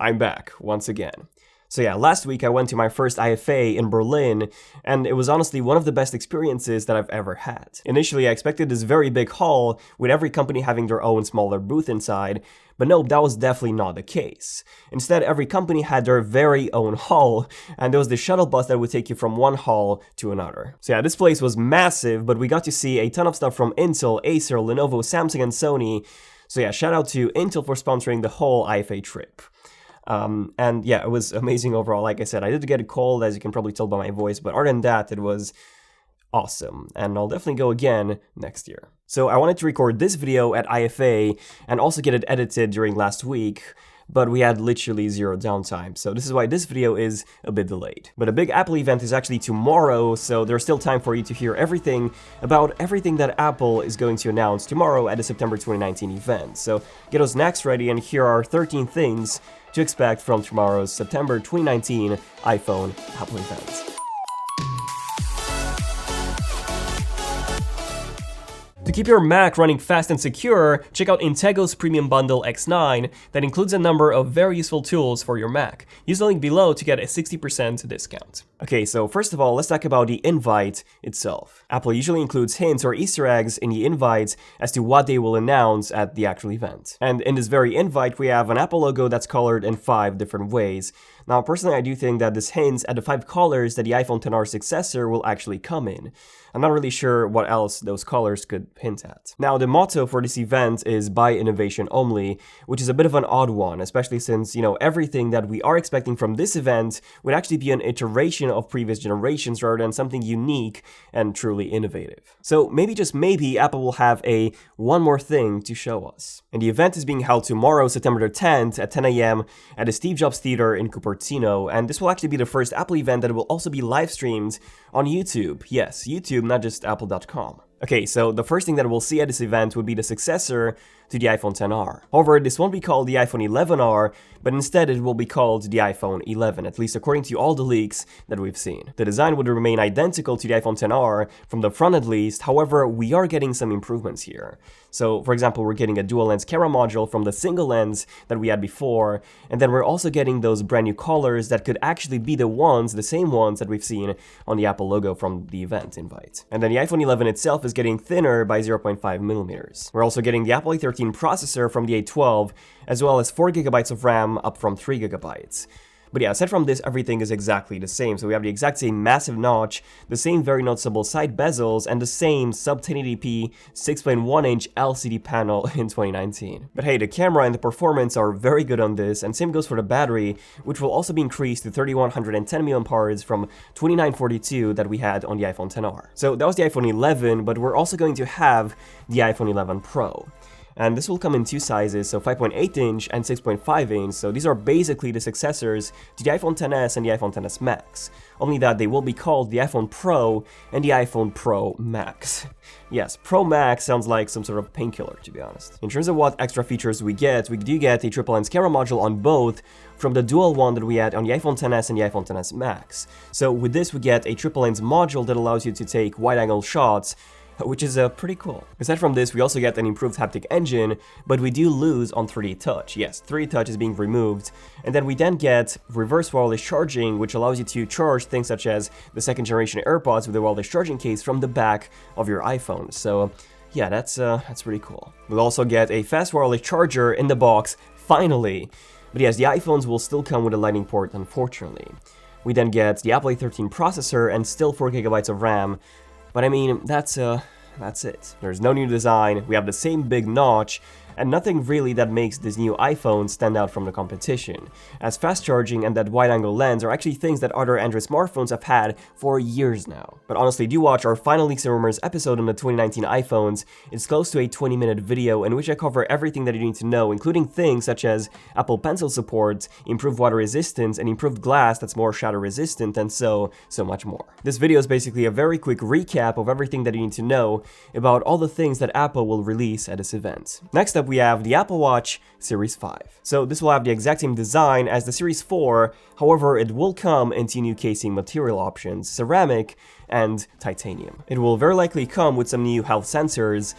I'm back once again. So yeah, last week I went to my first IFA in Berlin, and it was honestly one of the best experiences that I've ever had. Initially, I expected this very big hall, with every company having their own smaller booth inside, but no, that was definitely not the case. Instead, every company had their very own hall, and there was the shuttle bus that would take you from one hall to another. So yeah, this place was massive, but we got to see a ton of stuff from Intel, Acer, Lenovo, Samsung, and Sony. So yeah, shout out to Intel for sponsoring the whole IFA trip. And yeah, it was amazing overall. Like I said, I did get a cold, as you can probably tell by my voice, but other than that, it was awesome, and I'll definitely go again next year. So I wanted to record this video at IFA and also get it edited during last week, but we had literally zero downtime, so this is why this video is a bit delayed. But a big Apple event is actually tomorrow, so there's still time for you to hear everything about everything that Apple is going to announce tomorrow at the September 2019 event. So get those snacks ready, and here are 13 things to expect from tomorrow's September 2019 iPhone Apple event. To keep your Mac running fast and secure, check out Intego's Premium Bundle X9 that includes a number of very useful tools for your Mac. Use the link below to get a 60% discount. Okay, so first of all, let's talk about the invite itself. Apple usually includes hints or Easter eggs in the invite as to what they will announce at the actual event. And in this very invite, we have an Apple logo that's colored in 5 different ways. Now, personally, I do think that this hints at the 5 colors that the iPhone XR successor will actually come in. I'm not really sure what else those colors could hint at. Now, the motto for this event is "Buy Innovation Only," which is a bit of an odd one, especially since, everything that we are expecting from this event would actually be an iteration of previous generations rather than something unique and truly innovative. So maybe, just maybe, Apple will have a one more thing to show us. And the event is being held tomorrow, September the 10th at 10 a.m. at the Steve Jobs Theater in Cupertino, and this will actually be the first Apple event that will also be live streamed on YouTube. Yes, YouTube, not just apple.com. Okay, so the first thing that we'll see at this event would be the successor to the iPhone XR. However, this won't be called the iPhone 11R, but instead it will be called the iPhone 11, at least according to all the leaks that we've seen. The design would remain identical to the iPhone XR, from the front at least, however, we are getting some improvements here. So, for example, we're getting a dual-lens camera module from the single lens that we had before, and then we're also getting those brand new colors that could actually be the same ones that we've seen on the Apple logo from the event invite. And then the iPhone 11 itself is getting thinner by 0.5 millimeters. We're also getting the Apple A13 processor from the A12, as well as 4 GB of RAM up from 3 GB. But yeah, aside from this, everything is exactly the same. So we have the exact same massive notch, the same very noticeable side bezels, and the same sub 1080p 6.1-inch LCD panel in 2019. But hey, the camera and the performance are very good on this, and same goes for the battery, which will also be increased to 3110 mAh from 2942 that we had on the iPhone XR. So that was the iPhone 11, but we're also going to have the iPhone 11 Pro. And this will come in 2 sizes, so 5.8-inch and 6.5-inch, so these are basically the successors to the iPhone XS and the iPhone XS Max, only that they will be called the iPhone Pro and the iPhone Pro Max. Yes, Pro Max sounds like some sort of painkiller, to be honest. In terms of what extra features we do get a triple lens camera module on both from the dual one that we had on the iPhone XS and the iPhone XS Max. So with this, we get a triple lens module that allows you to take wide-angle shots, which is pretty cool. Aside from this, we also get an improved haptic engine, but we do lose on 3D Touch. Yes, 3D Touch is being removed, and then we get reverse wireless charging, which allows you to charge things such as the 2nd generation AirPods with a wireless charging case from the back of your iPhone. So yeah, that's pretty cool. We'll also get a fast wireless charger in the box, finally. But yes, the iPhones will still come with a lightning port, unfortunately. We then get the Apple A13 processor and still 4 GB of RAM. But I mean, that's it. There's no new design, we have the same big notch, and nothing really that makes this new iPhone stand out from the competition, as fast charging and that wide-angle lens are actually things that other Android smartphones have had for years now. But honestly, do watch our Final Leaks and Rumors episode on the 2019 iPhones. It's close to a 20-minute video in which I cover everything that you need to know, including things such as Apple Pencil support, improved water resistance, and improved glass that's more shatter resistant, and so much more. This video is basically a very quick recap of everything that you need to know about all the things that Apple will release at this event. Next up, we have the Apple Watch Series 5. So this will have the exact same design as the Series 4, however, it will come in 2 new casing material options, ceramic and titanium. It will very likely come with some new health sensors,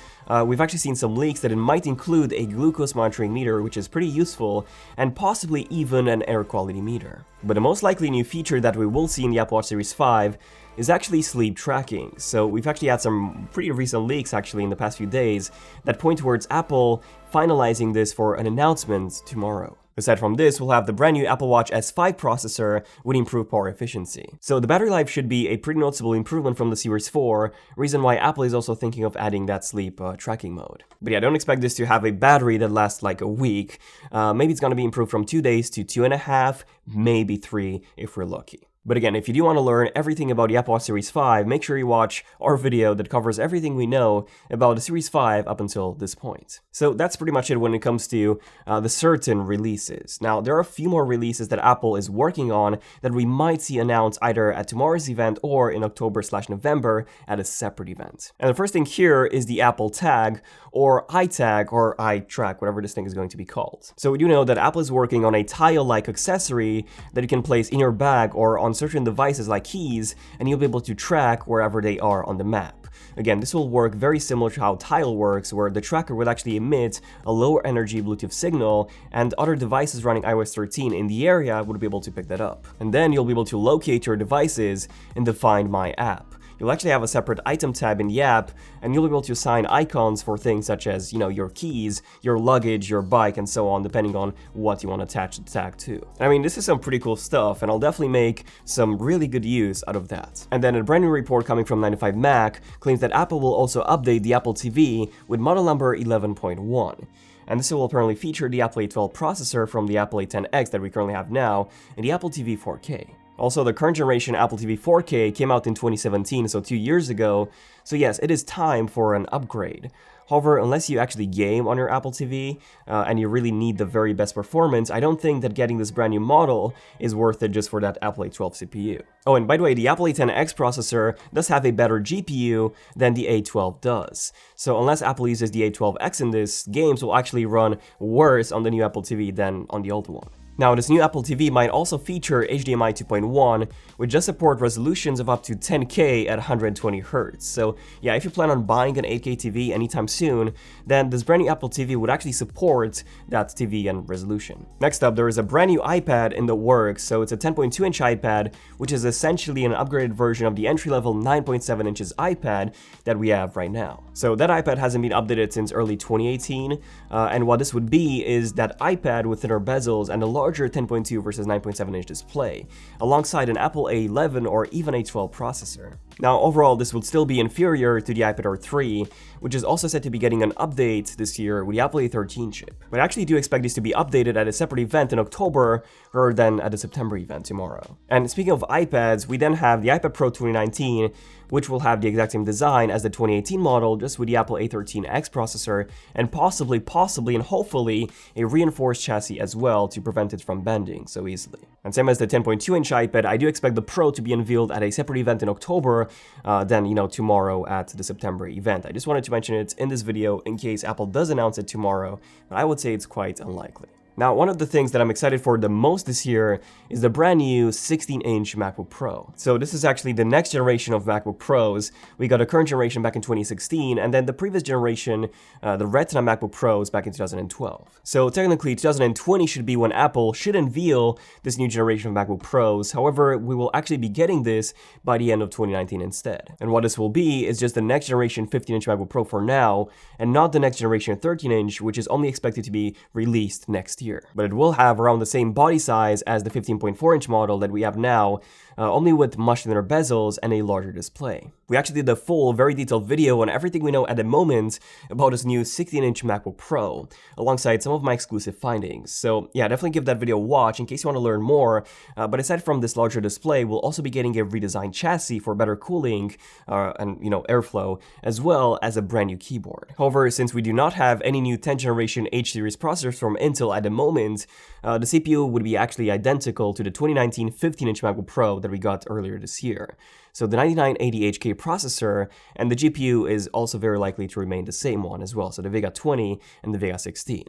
we've actually seen some leaks that it might include a glucose monitoring meter, which is pretty useful, and possibly even an air quality meter. But the most likely new feature that we will see in the Apple Watch Series 5 is actually sleep tracking. So we've actually had some pretty recent leaks actually in the past few days that point towards Apple finalizing this for an announcement tomorrow. Aside from this, we'll have the brand new Apple Watch S5 processor with improved power efficiency. So the battery life should be a pretty noticeable improvement from the Series 4, reason why Apple is also thinking of adding that sleep tracking mode. But yeah, don't expect this to have a battery that lasts like a week. Maybe it's going to be improved from 2 days to 2.5, maybe 3 if we're lucky. But again, if you do want to learn everything about the Apple Watch Series 5, make sure you watch our video that covers everything we know about the Series 5 up until this point. So that's pretty much it when it comes to the certain releases. Now, there are a few more releases that Apple is working on that we might see announced either at tomorrow's event or in October/November at a separate event. And the first thing here is the Apple Tag, or iTag, or iTrack, whatever this thing is going to be called. So we do know that Apple is working on a tile-like accessory that you can place in your bag or on certain devices like keys, and you'll be able to track wherever they are on the map. Again, this will work very similar to how Tile works, where the tracker will actually emit a lower energy Bluetooth signal, and other devices running iOS 13 in the area would be able to pick that up. And then you'll be able to locate your devices in the Find My app. You'll actually have a separate item tab in the app, and you'll be able to assign icons for things such as, your keys, your luggage, your bike, and so on, depending on what you want to attach the tag to. I mean, this is some pretty cool stuff, and I'll definitely make some really good use out of that. And then a brand new report coming from 9to5Mac claims that Apple will also update the Apple TV with model number 11.1. And this will apparently feature the Apple A12 processor from the Apple A10X that we currently have now, and the Apple TV 4K. Also, the current generation Apple TV 4K came out in 2017, so 2 years ago, so yes, it is time for an upgrade. However, unless you actually game on your Apple TV, and you really need the very best performance, I don't think that getting this brand new model is worth it just for that Apple A12 CPU. Oh, and by the way, the Apple A10X processor does have a better GPU than the A12 does. So unless Apple uses the A12X in this, games will actually run worse on the new Apple TV than on the old one. Now, this new Apple TV might also feature HDMI 2.1, which does support resolutions of up to 10K at 120Hz. So yeah, if you plan on buying an 8K TV anytime soon, then this brand new Apple TV would actually support that TV and resolution. Next up, there is a brand new iPad in the works. So it's a 10.2-inch iPad, which is essentially an upgraded version of the entry-level 9.7 inches iPad that we have right now. So that iPad hasn't been updated since early 2018, and what this would be is that iPad with thinner bezels and a larger 10.2 versus 9.7 inch display, alongside an Apple A11 or even A12 processor. Now, overall, this would still be inferior to the iPad Air 3, which is also said to be getting an update this year with the Apple A13 chip. But I actually do expect this to be updated at a separate event in October rather than at the September event tomorrow. And speaking of iPads, we then have the iPad Pro 2019, which will have the exact same design as the 2018 model, just with the Apple A13X processor, and possibly, and hopefully, a reinforced chassis as well to prevent it from bending so easily. And same as the 10.2-inch iPad, I do expect the Pro to be unveiled at a separate event in October than, tomorrow at the September event. I just wanted to mention it in this video in case Apple does announce it tomorrow, but I would say it's quite unlikely. Now, one of the things that I'm excited for the most this year is the brand new 16-inch MacBook Pro. So this is actually the next generation of MacBook Pros. We got a current generation back in 2016, and then the previous generation, the Retina MacBook Pros, back in 2012. So technically, 2020 should be when Apple should unveil this new generation of MacBook Pros. However, we will actually be getting this by the end of 2019 instead. And what this will be is just the next generation 15-inch MacBook Pro for now, and not the next generation 13-inch, which is only expected to be released next year. But it will have around the same body size as the 15.4-inch model that we have now, only with much thinner bezels and a larger display. We actually did a full, very detailed video on everything we know at the moment about this new 16-inch MacBook Pro, alongside some of my exclusive findings. So yeah, definitely give that video a watch in case you want to learn more. But aside from this larger display, we'll also be getting a redesigned chassis for better cooling and airflow, as well as a brand new keyboard. However, since we do not have any new 10th generation H series processors from Intel at the moment, the CPU would be actually identical to the 2019 15-inch MacBook Pro that we got earlier this year. So the 9980HK processor, and the GPU is also very likely to remain the same one as well, so the Vega 20 and the Vega 16.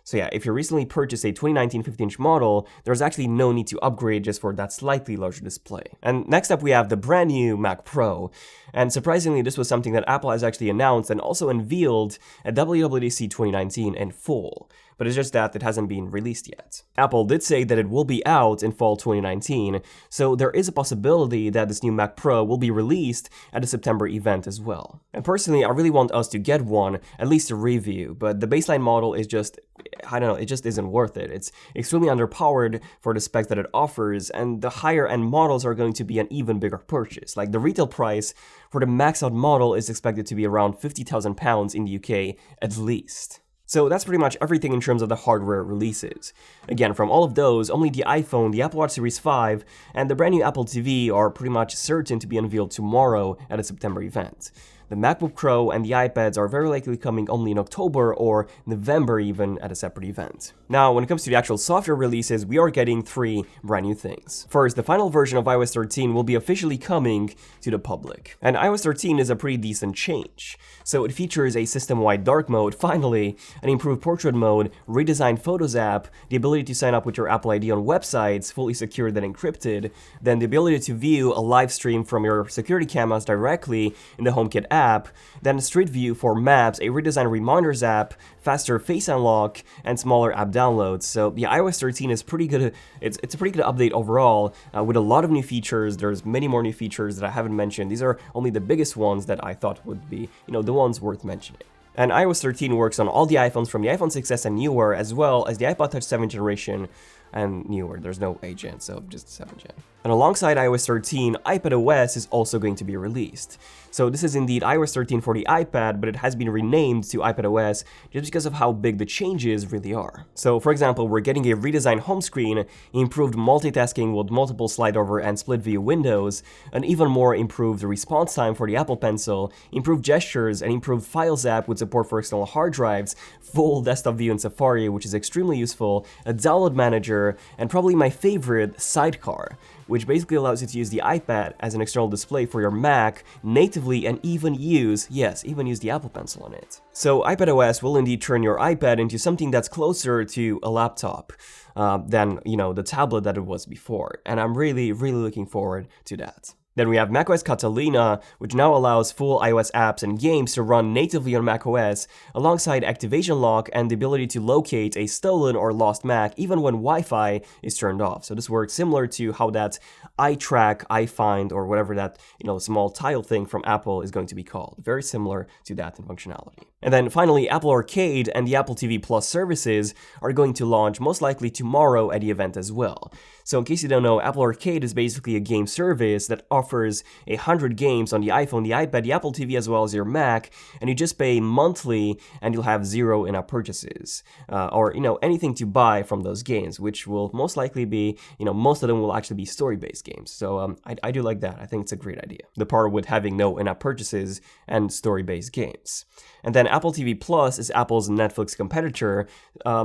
So yeah, if you recently purchased a 2019 15-inch model, there's actually no need to upgrade just for that slightly larger display. And next up we have the brand new Mac Pro. And surprisingly, this was something that Apple has actually announced and also unveiled at WWDC 2019 in full. But it's just that it hasn't been released yet. Apple did say that it will be out in fall 2019, so there is a possibility that this new Mac Pro will be released at the September event as well. And personally, I really want us to get one, at least a review, but the baseline model is just, I don't know, it just isn't worth it. It's extremely underpowered for the specs that it offers, and the higher end models are going to be an even bigger purchase. Like the retail price for the maxed out model is expected to be around £50,000 in the UK at least. So that's pretty much everything in terms of the hardware releases. Again, from all of those, only the iPhone, the Apple Watch Series 5, and the brand new Apple TV are pretty much certain to be unveiled tomorrow at a September event. The MacBook Pro and the iPads are very likely coming only in October or November even at a separate event. Now, when it comes to the actual software releases, we are getting 3 brand new things. First, the final version of iOS 13 will be officially coming to the public. And iOS 13 is a pretty decent change. So it features a system-wide dark mode, finally, an improved portrait mode, redesigned Photos app, the ability to sign up with your Apple ID on websites, fully secured and encrypted, then the ability to view a live stream from your security cameras directly in the HomeKit app, then Street View for Maps, a redesigned Reminders app, faster Face Unlock, and smaller app downloads. So yeah, iOS 13 is pretty good. It's a pretty good update overall, with a lot of new features. There's many more new features that I haven't mentioned. These are only the biggest ones that I thought would be, the ones worth mentioning. And iOS 13 works on all the iPhones from the iPhone 6s and newer, as well as the iPod Touch 7th generation and newer. There's no 8th gen, so just 7th gen. And alongside iOS 13, iPadOS is also going to be released. So this is indeed iOS 13 for the iPad, but it has been renamed to iPadOS just because of how big the changes really are. So for example, we're getting a redesigned home screen, improved multitasking with multiple slide over and split view windows, an even more improved response time for the Apple Pencil, improved gestures, an improved Files app with support for external hard drives, full desktop view in Safari, which is extremely useful, a download manager, and probably my favorite, Sidecar, which basically allows you to use the iPad as an external display for your Mac natively and even use the Apple Pencil on it. So iPadOS will indeed turn your iPad into something that's closer to a laptop than, the tablet that it was before. And I'm really, really looking forward to that. Then we have macOS Catalina, which now allows full iOS apps and games to run natively on macOS, alongside activation lock and the ability to locate a stolen or lost Mac even when Wi-Fi is turned off. So this works similar to how that iTrack, iFind, or whatever that, small tile thing from Apple is going to be called. Very similar to that in functionality. And then finally, Apple Arcade and the Apple TV Plus services are going to launch most likely tomorrow at the event as well. So in case you don't know, Apple Arcade is basically a game service that offers 100 games on the iPhone, the iPad, the Apple TV, as well as your Mac, and you just pay monthly and you'll have 0 in-app purchases, or anything to buy from those games, which will most likely be, most of them will actually be story-based games. So I do like that. I think it's a great idea. The part with having no in-app purchases and story-based games. And then Apple TV Plus is Apple's Netflix competitor,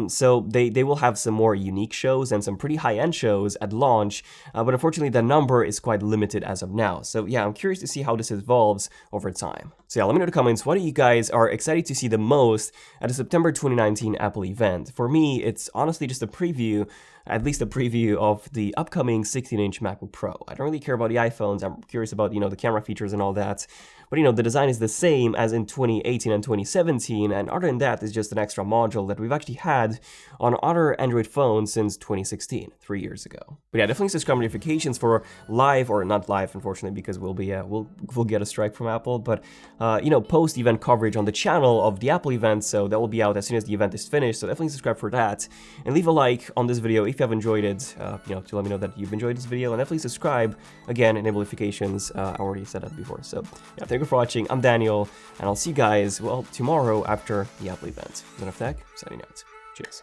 so they will have some more unique shows and some pretty high-end shows at launch, but unfortunately the number is quite limited as of now. So yeah, I'm curious to see how this evolves over time. So yeah, let me know in the comments, what do you guys are excited to see the most at the September 2019 Apple event? For me, it's honestly just a preview, at least a preview of the upcoming 16-inch MacBook Pro. I don't really care about the iPhones. I'm curious about, the camera features and all that. But, the design is the same as in 2018 and 2017, and other than that, it's just an extra module that we've actually had on other Android phones since 2016, 3 years ago. But yeah, definitely subscribe notifications for live, or not live, unfortunately, because we'll get a strike from Apple, but, post-event coverage on the channel of the Apple event, so that will be out as soon as the event is finished, so definitely subscribe for that. And leave a like on this video if you have enjoyed it, to let me know that you've enjoyed this video, and definitely subscribe, again, enable notifications, I already said that before, so yeah, thank you for watching. I'm Daniel, and I'll see you guys, tomorrow after the Apple event. MotionVFX, signing out. Cheers.